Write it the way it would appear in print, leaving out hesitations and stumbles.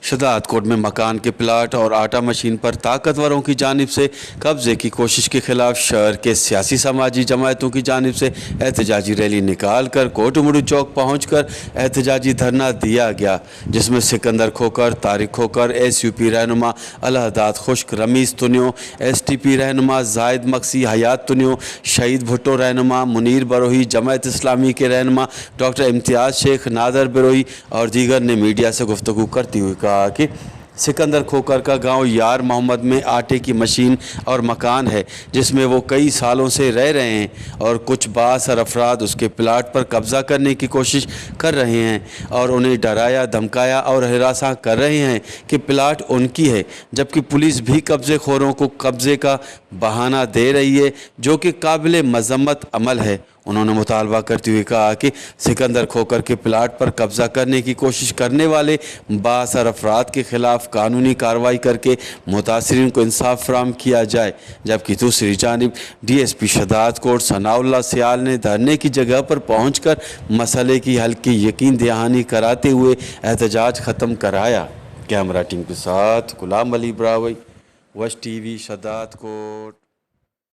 शदात coat में मकान के प्लाट और आटा मशीन पर ताकतवरों की जानिब से कब्जे की कोशिश के खिलाफ शहर के सियासी समाजी जमायतों की जानिब से एहतजाजी रैली निकाल कर कोटमुड़ू चौक पहुँच कर एहतजाजी धरना दिया गया, जिसमें सिकंदर खोकर, तारिक खोकर, SUP रहनुमा अलहदाद खुश्क, रमीज़ तुनियो, STP रहनुमा जाहिद मक्सी, हयात तुनियो, शहीद भुट्टो रहनुमा, मुनीर बरोही, जमायत इस्लामी के रहनुमा डॉक्टर इम्तियाज़ शेख, नादर बिरोही और दीगर ने मीडिया से गुफ्तगू करती हुई कहा कि सिकंदर खोकर का गांव यार मोहम्मद में आटे की मशीन और मकान है, जिसमें वो कई सालों से रह रहे हैं और कुछ बासर अफराद उसके प्लाट पर कब्ज़ा करने की कोशिश कर रहे हैं और उन्हें डराया, धमकाया और हिरासा कर रहे हैं कि प्लाट उनकी है, जबकि पुलिस भी कब्ज़े खोरों को कब्ज़े का बहाना दे रही है, जो कि काबिल मज़म्मत अमल है। उन्होंने मुतालबा करते हुए कहा कि सिकंदर खोकर के प्लाट पर कब्ज़ा करने की कोशिश करने वाले बासर अफराद के ख़िलाफ़ कानूनी कार्रवाई करके मुतासरीन को इंसाफ फराहम किया जाए। जबकि दूसरी जानिब DSP शदात कोट सनाउल्लाह सियाल ने धरने की जगह पर पहुँच कर मसले की हल की यकीन दहानी कराते हुए एहतजाज ख़त्म कराया। कैमरा टीम के साथ गुलाम अली ब्रावई, वश TV शदात कोट।